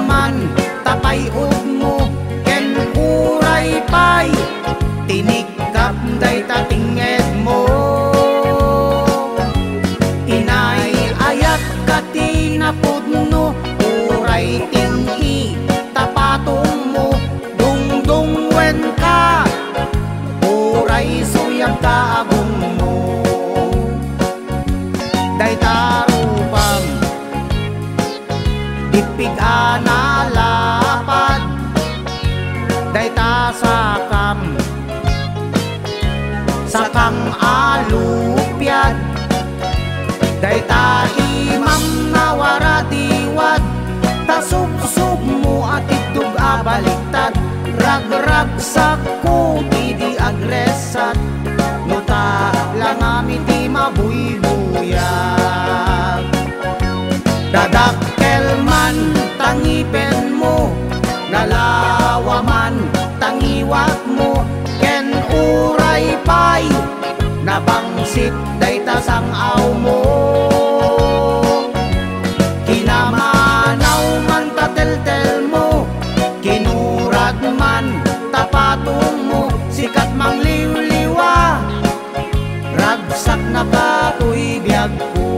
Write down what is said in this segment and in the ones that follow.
man tapay mo ken uray pay tinikap day tatinged mo inay ayat katinapod no uray tingi tapatong mo dungdung wen ka uray suyang kaagong mo day tarupam dipig analapad day tasakam sakang alupyad day ta imam nawaradiwad tasubsub mo at itug abaliktad ragrag sakko di agresat nuta lang amin di mabuybuyan dadakkel man tangipen mo nalawaman tangiwat mo ken uray pay nabangsit day tasangaw mo kinamanaw man tateltel mo kinurad man tapatong mo sikat mang liwliwa ragsak na katoy biyag ko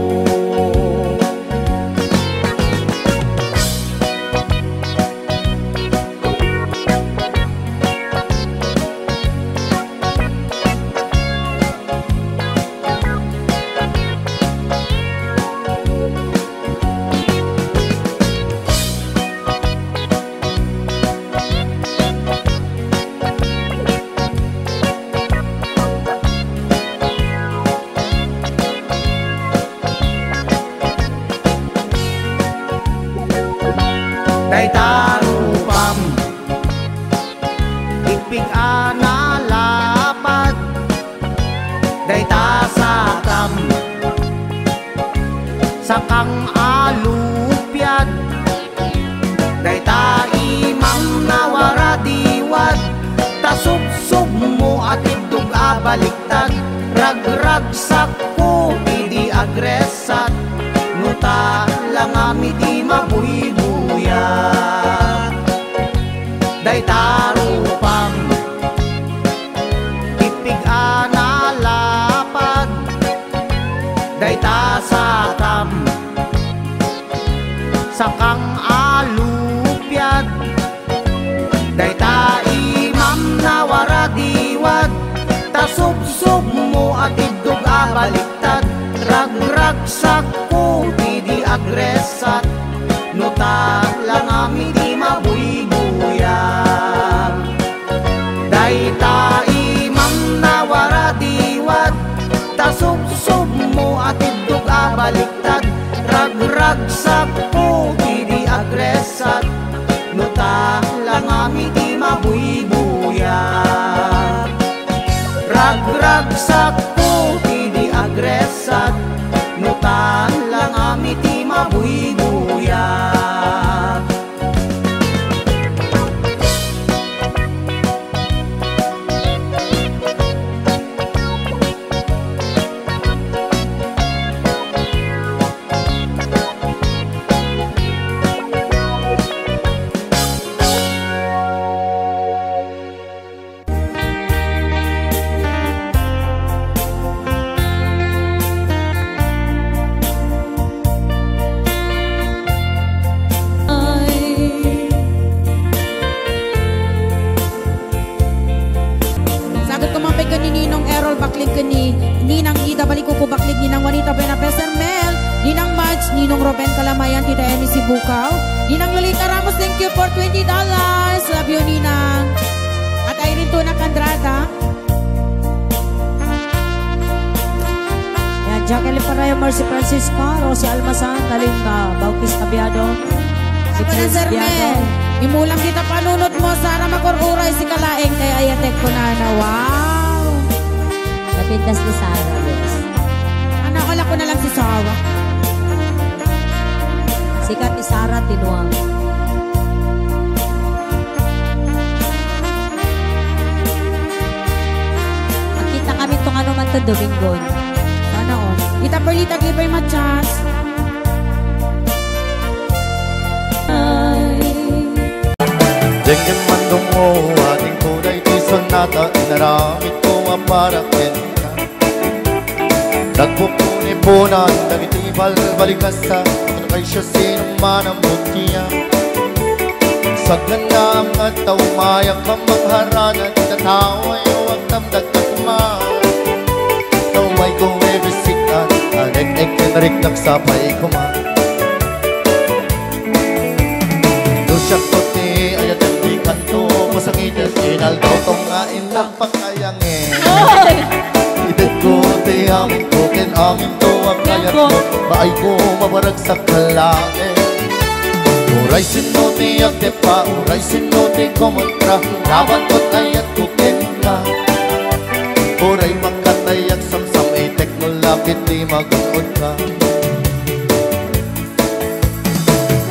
day tarupam ipig analapad day tasakam sakang alupyad day taimam nawaradiwad tasubsub mo at itug abaliktad ragrag sakko di agresat nuta lang amiti mabuybuya day tarupam ipig analapad day tasakam sakang alupyad day taimam nawaradiwad tasubsub mo at idug abaliktad ragrag sakko di agresat nuta lang amiti mabuybuyan day taimam nawaradiwad tasubsub mo at idug abaliktad ragrag sakko di agresat nuta lang amiti mabuybuyan ragrag sakko di agresat nuta lang amiti mabuybuyan Ninang Ida Balikuko Baklig, Ninang Juanita Buena Besermel, Ninang Madge, Ninong Ruben Kalamayan, Tita Emi Sibukaw, Ninang Lolita Ramos, thank you for $20. Love you, Ninang. At Irene Tuna Candrada. Yan, Jacqueline Parayo, Mercy Francisco, Rosie Almasan, Talinga, Bautista Biado, si Besermel. Imulang kita panunod mo, Sara Makururay, si Kalaeng, kay Ayatek ko na. Wow! Napintas ni Sarah, yes. Nakala ko na lang si Sarah. Sikat ni Sarah Tinuang. Magkita kami itong ano man ito, Domingon. Sana on. Ita Perlita Glipay Machas. Ay. para kenta. Nagpupuni-punan, nagitibal balikasa, kung kay siya sinuman ang butiya. Sa ganda at taumayak ka mangharana, di tatawa yung agdamdag katman. Taway kong ebisikan, anek-ek kenrik nagsapay kuman. Dusyak puti, ayat ang di kanto, masangitin, inaldaw tong ngain lang pakayangin. Idet ko, di amin ko, kin amin to, ang kayat ko, maay ko, mabarag sa kalangin. Uray sinuti ang tepa, uray sinuti komontra, laban ko't ayat ko kenka. Uray magkatay ang samsam, ay teknolapit di mag-unod ka.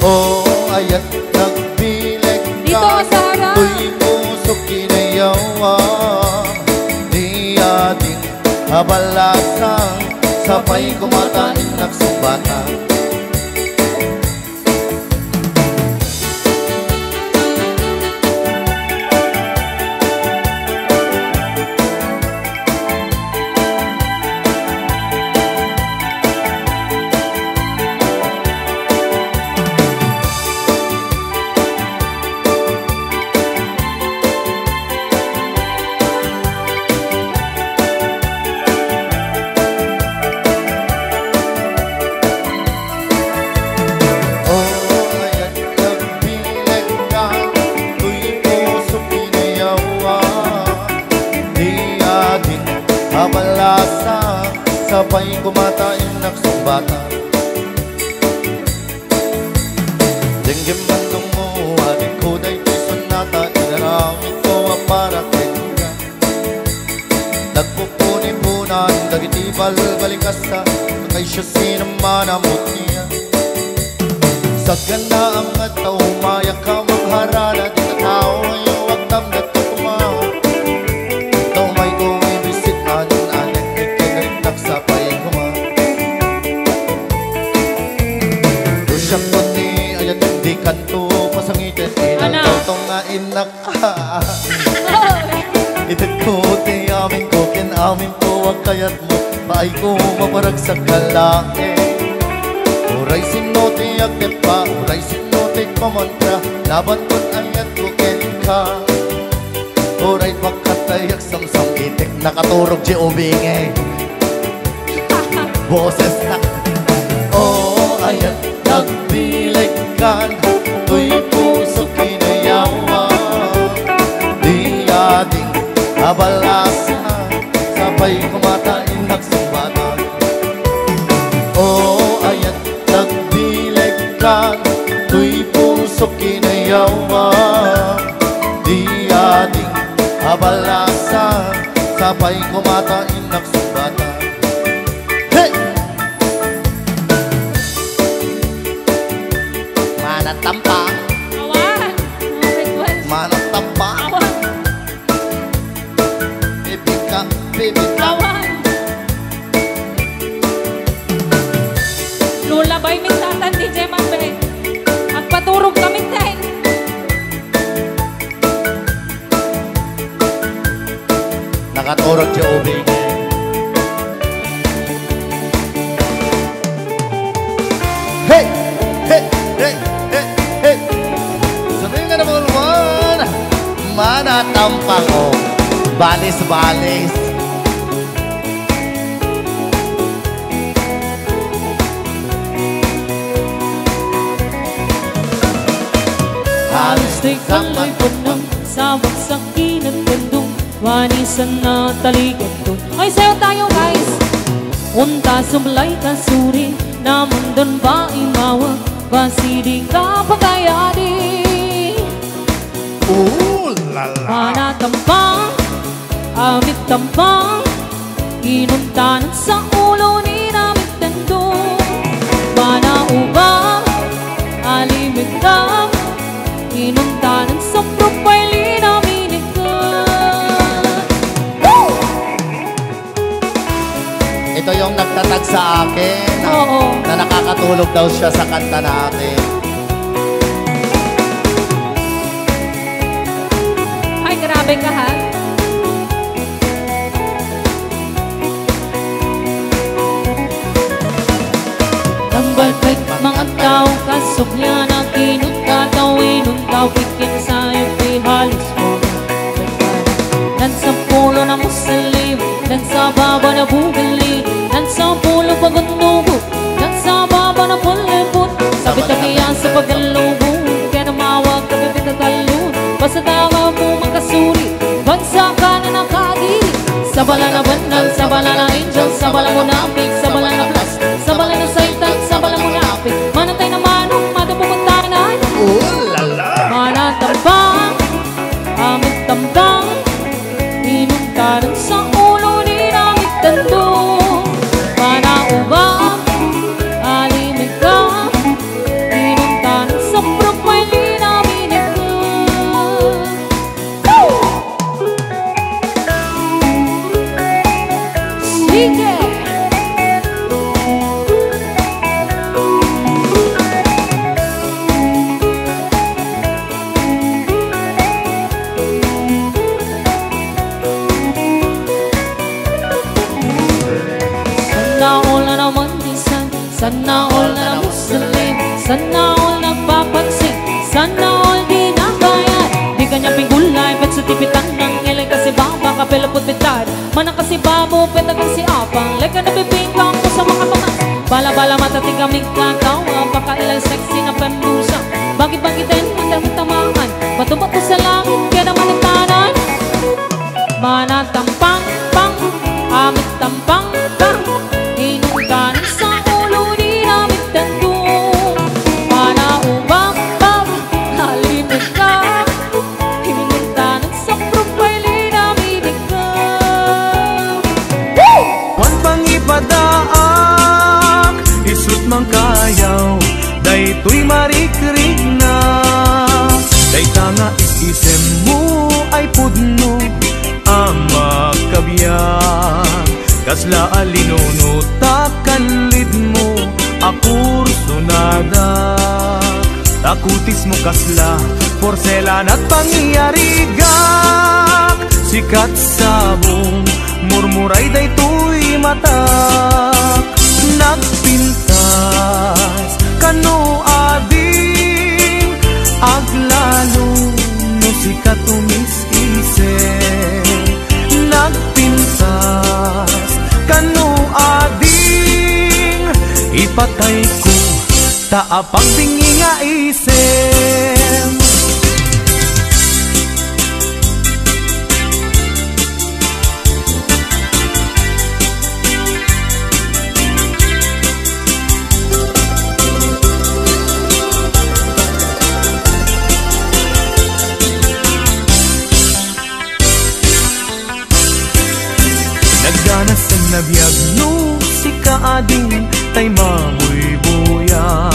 Oh, ayat nagbileg ka, tuy pusok kinayawa. Di ating abalasang, sabay kumatain nagsumbatan. Sabay kumatain nagsumbatan. Dinggim bandong mo, adik ko day sonata, inaramit ko ang para kenga. Nagpupuni-punan, dagitibal balikasa, kay siya sinaman ang mutya. Sa ganda ang at umayak ka magharana, di tatawa yung agdamdag katuma. Taumay ko ibisit anin anek, ikinig nagsapay kuma. Dusyak puti, ayat hindi kanto, pasangitin, inaldaw tong nga inak ka. Ited ko, ti amin ko, kin amin ko, ang kayat mo, paay ko mamarag sa kalaki. Uray sinuti ang tepa, uray sinuti komontra, laban ko't ayat ko kenka. Uray pagkatayak samsam itik, nakaturog di ubingi. Boses na, oh ayat nagbilig kan, tuy puso kinayawa. Di ating abalasa, sabay kumatain nagsumbatan. Oh ayat nagbilig kan, tuy puso kinayawa. Di ating abalasa, sabay kumatain nagsumbatan. Hey! Manatampang, Awan! manatampang, Awan! bibika, bibika. Awan! Lulabay min tatan di Jeman be. Agpaturog kami ten. Nakaturog di ubingi. Hey! Hey! Hey! Hey! Hey! Sabihin ka naman, manatampang o balis-balis. Halos di kalay punang sa wagsang kinagkandong wanisan na taligandong. Ay sayo tayo guys. Unta sumlay kasuri naman doon ba imawag basi ka pagayadi. Ooh la la. Manatampang, amit tampang, inuntanan sa ulo ni namit tandong. Manaubang, alimig ka, inuntanan sa propay namin ka. Ito yung nagtatag sa akin Oo. na nakakatulog daw siya sa kanta natin. Ay, grabe ka ha. Awikin sa'yo halos mo dan sa pulo na musalim, dan sa baba na bugali, dan sa pulo pagundugod, dan sa baba na pulipot. Sabit na kaya sa pagkalubong, kaya namawag ka pipitatalun. Basta tama mo magkasuri, bansa ka na nakadiri. Sa bala na bandang, sa bala na angel, sa bala mo napik, sa bala na plus, sa bala na saitan, sa bala mo napik. Manatay na manong, madapupuntahan na manatambang, amit tambang, inungkaran sa ulo ni namit tandong. Manaubang, alimig ka, inungkaran sa propay ni namin ito. Sige! Sana all na Muslim, sana all nagpapansin, sana all di nakayan. Di kanya pinggulay, bet sa tipitan ng ilay kasi baba, kapelapot bitad. Manang kasi babo, peta kasi apang, like na bibingkang ko sa mga pamas. Bala-bala matating kaming kakawa, baka ilang sexy na panusa. Bagit-bagitin, mandang-tamaan, bato-bato sa langit, kaya naman ang tanan. Manatampang, pang, amit tampang, pang, inungkanan sa kayaw, daytoy marikrig na. Dayta nga isisem mo ay pudno ang magkabiyang. Kasla alinono takanlid mo akur sunada. Takutis mo kasla porselan at pangyarigak. Sikat sabong murmuray daytoy matak. Nagpintas kano ading aglalo no sikat umis-isip. Nagpintas kano ading ipatay ko taapang tingi nga isip. Naganasan na biyag no si kaading tay mamoy buya.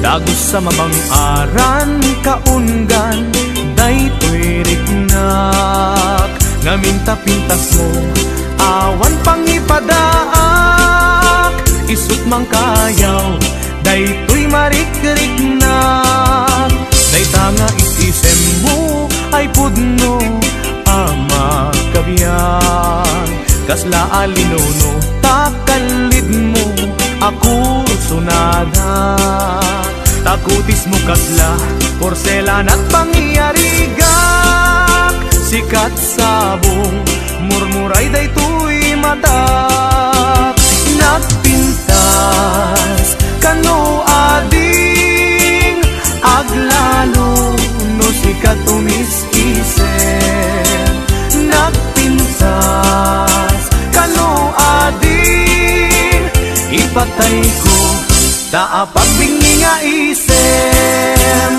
Dagos sa mamang aran kaungan daytoy rignak. Ngaminta pintas mo awan pangipadaak. Isut mang kayaw daytoy marikrignak. Dayta nga isisem mo ay pudno ama kabiyan. Kasla alinono takalid mo ako sunada. Takutis mo kasla porselan at pangyarigak. Sikat sabong murmuray daytoy matak. Nagpintas kano ading aglalo no sikat umis-isip. Nagpintas kano ading ipatay ko taapag bingi nga isip.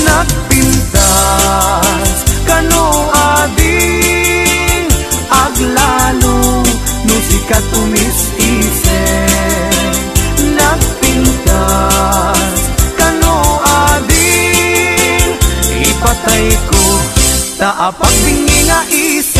Nagpintas kano ading aglalo no sikat umis-isip. Nagpintas kano ading ipatay ko taapag bingi nga isip.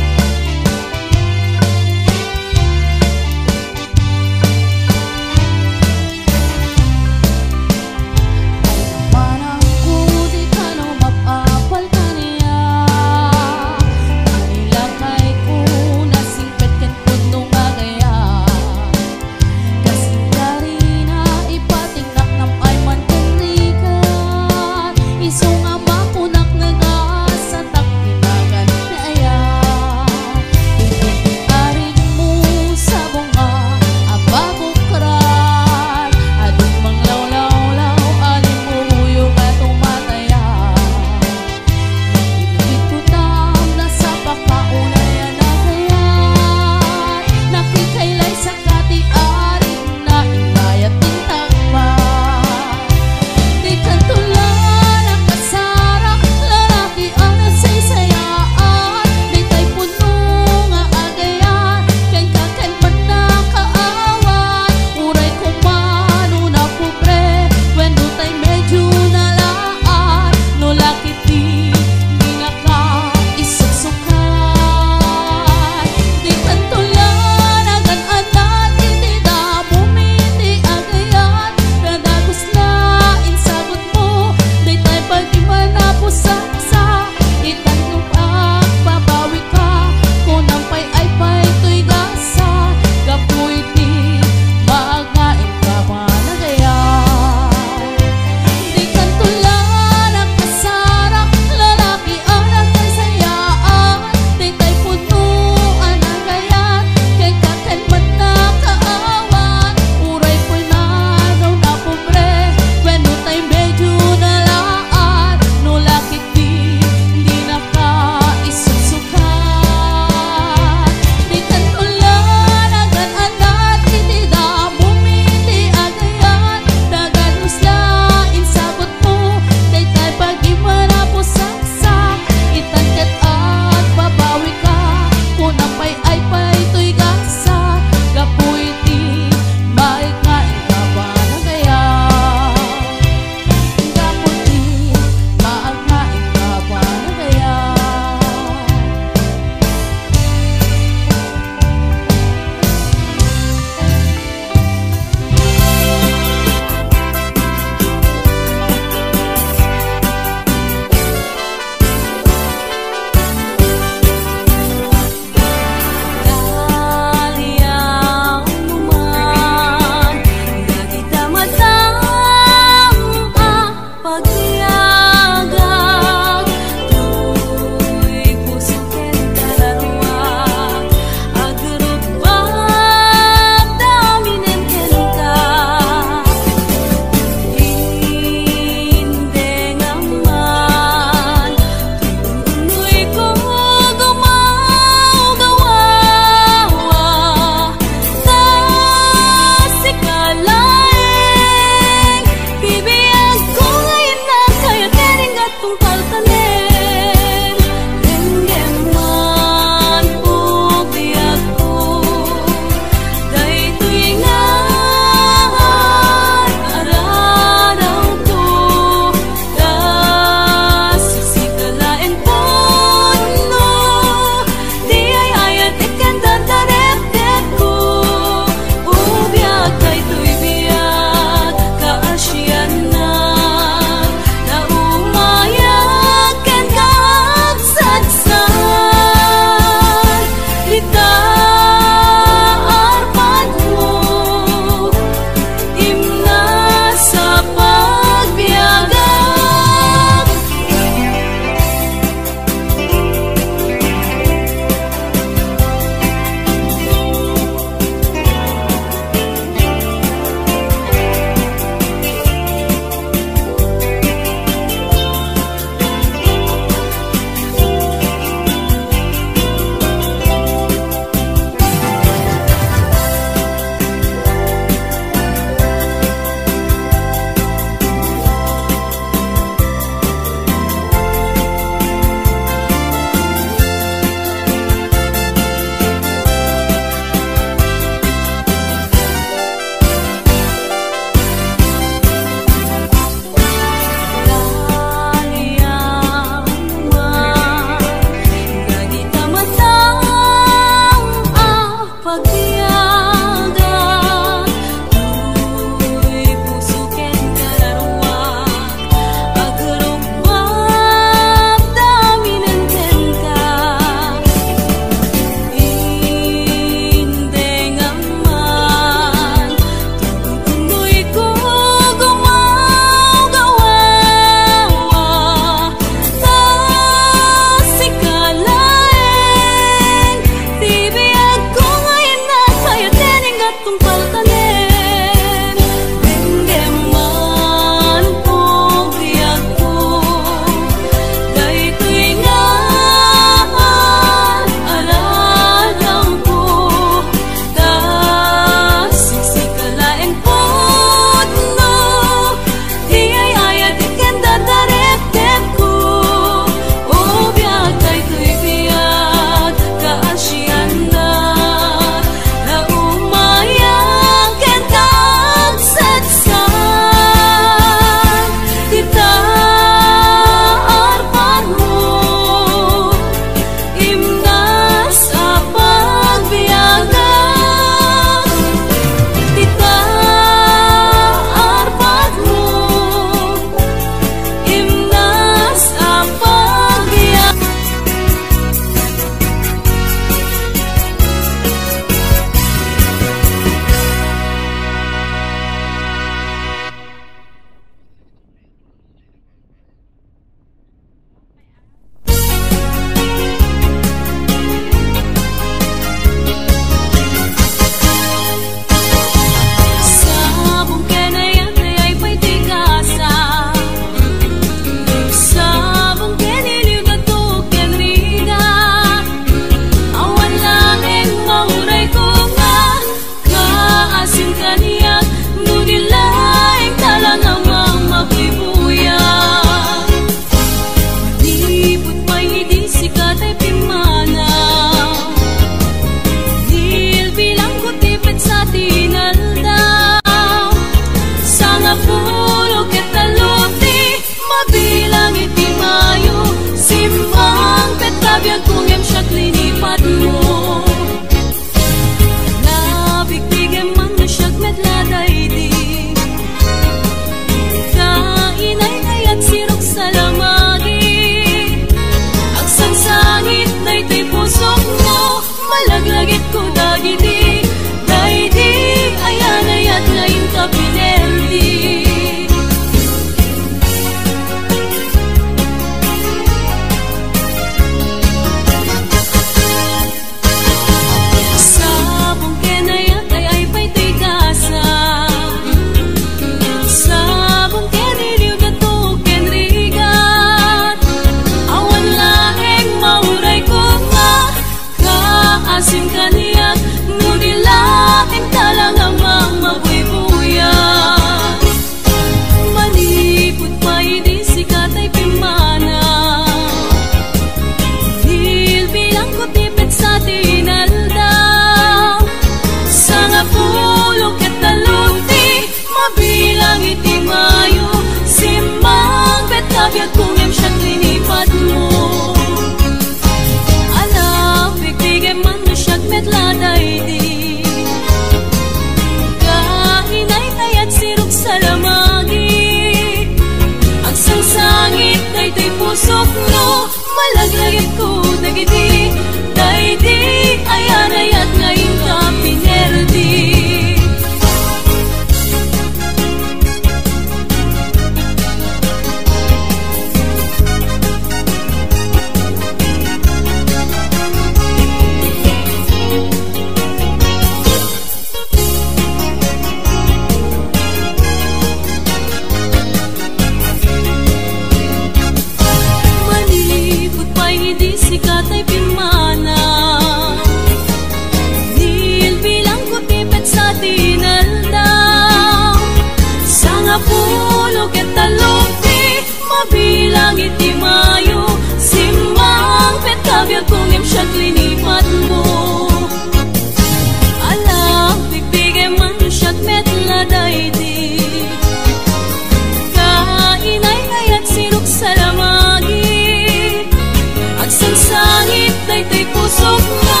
Pusok mo,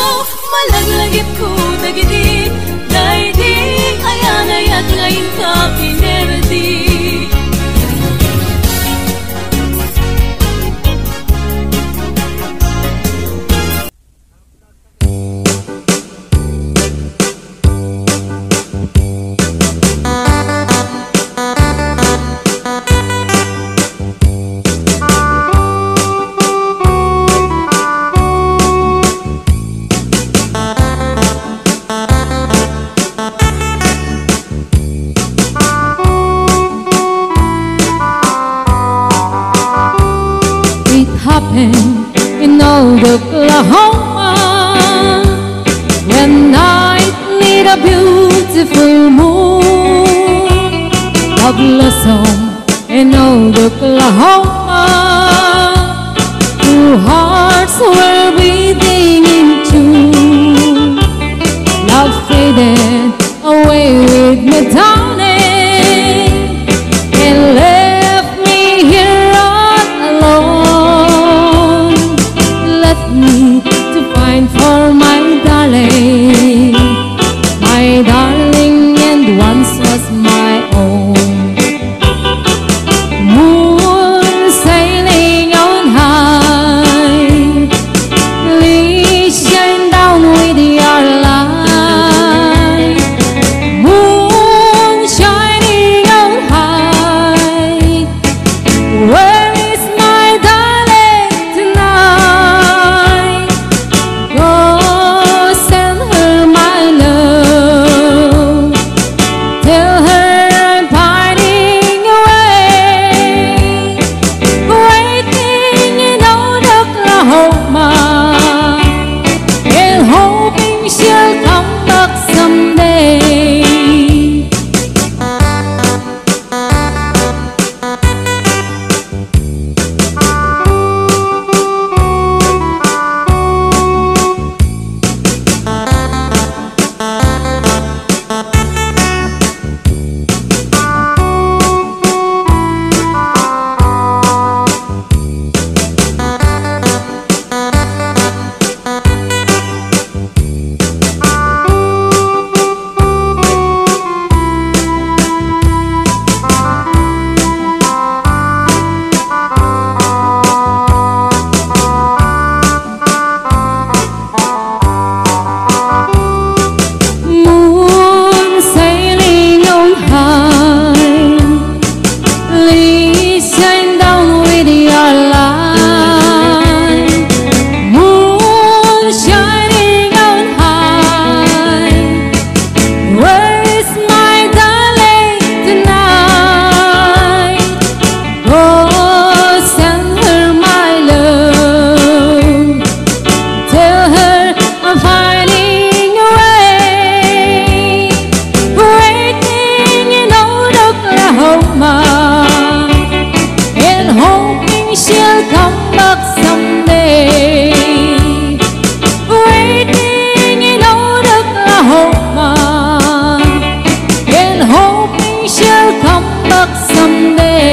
malaglagit ko, dagit a beautiful moon, a blossom in old Oklahoma. Two hearts were beating in tune. Love faded away with me, darling, and left me here all alone. Left me to find for my darling, and once was my own. Moon sailing on high, please shine down with your light. Moon shining on high, where is my darling tonight? Go send her my love, tell her I'm pining away, waiting in old Oklahoma, and hoping she'll come back someday. Moon sailing on high, please shine down with your light. Moon shining on high, where is my darling tonight? Go send her my love, tell her I'm finding away, waiting in old Oklahoma, and hoping she'll come back someday. Waiting in old Oklahoma, and hoping she'll come back someday.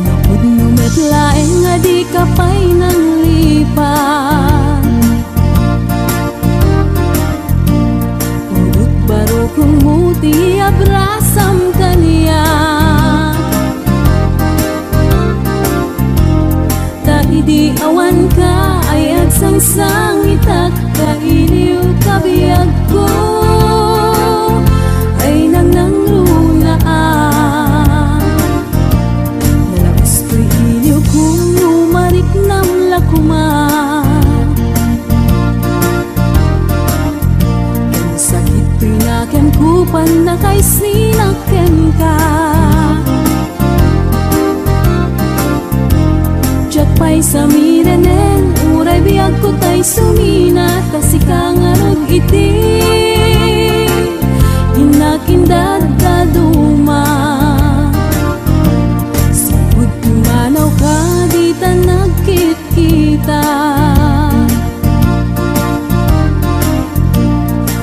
Napudnumet laeng nga di ka pa'y nang lipat. Udut baro kung muti abrasam kaniya. Ta idi awan ka ay agsangsang itak, kailiw kabiyag ko ay nang lunaan. Nalabas ko'y iliw kung lumarik nam lakuman. Ang sakit pinakan kupan na kay sinaken ka. Diyak pa'y samirenen, uray biyag ko ta'y sumina, tasika nga iti inakindad kaduma. Sipud kumanaw ka, di ta nagkit-kita.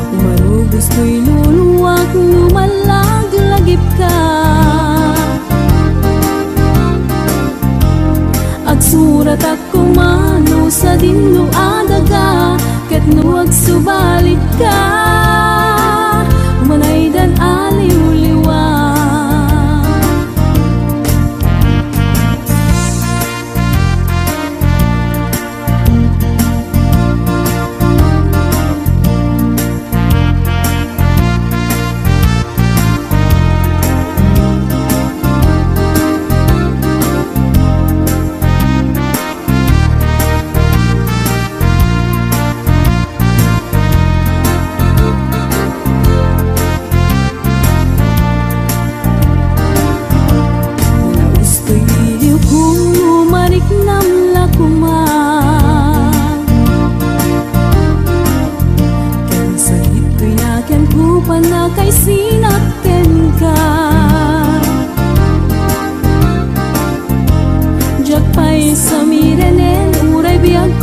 Umarugos ko'y luluwag, lumalag-lagip ka. Agsurat ako mano sa dinuadaga, ket nuwag subalit ka. Umanay dan aliw-liwa.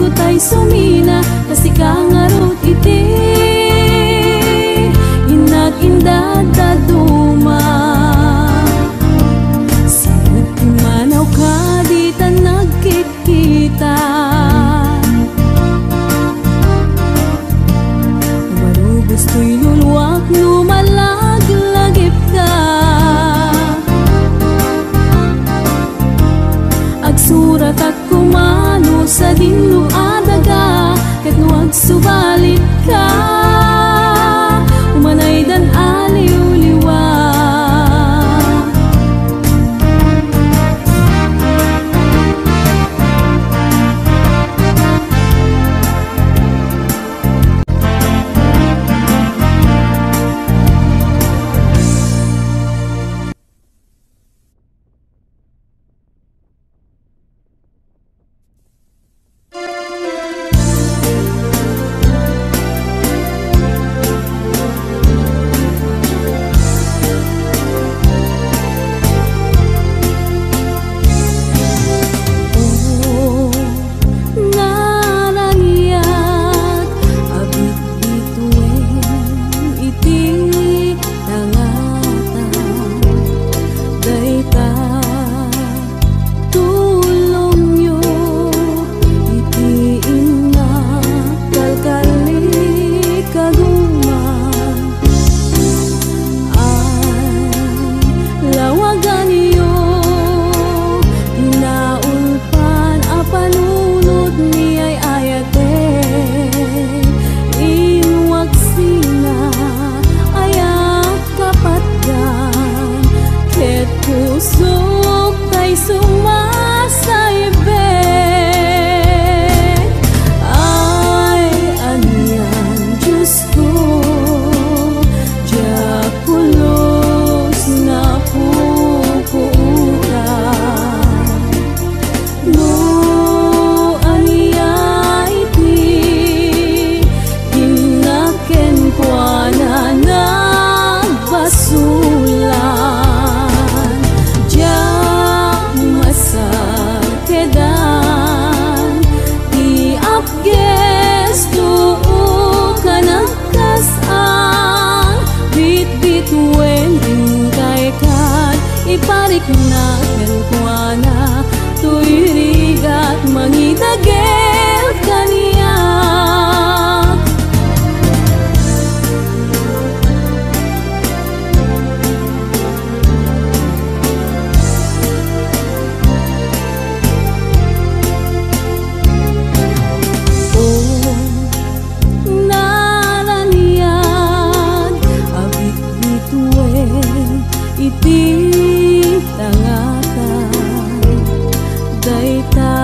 ko tay sumina kasi kangarot iti inag-indad daduma sabot imanaw ka di ta nagkikita umarubos ko'y luluwak lumalaglagip ka agsurat at kumano sa dinlo adaga ket nuag subalit ka umanay dan aliw-liwa iparik na kelkuana tuirigat mangitagel kaniya oh nananian abit bituin iti dayta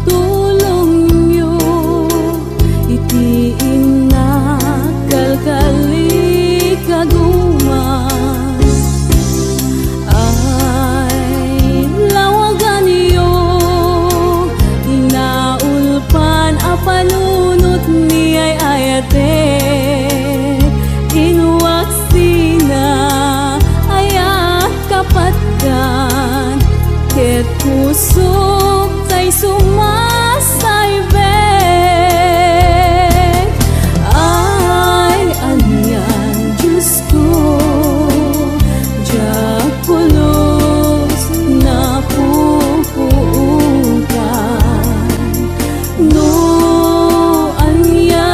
tulong nyo iti inakalkali kaguman ay lawagan nyo inaulpan apanunot ni ay ayate inuwaksina ayat kapatkan ket kusok tay sumasaybek ay anyan Diyos ko jakulos na pupuutan no anya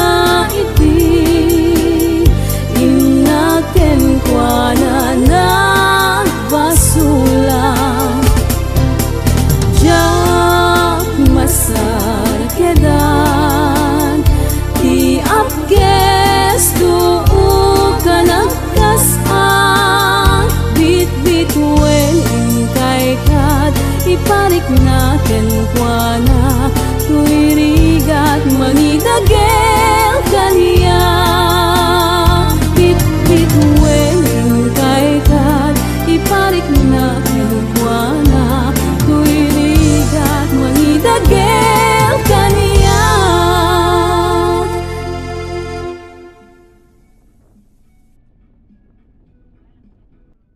iti inaken kwa na basulang masar kedan di apges tu'u kanagkasan bit-bit wen ingkay kat iparik na kenkwana tuirigat mangidagel kaniya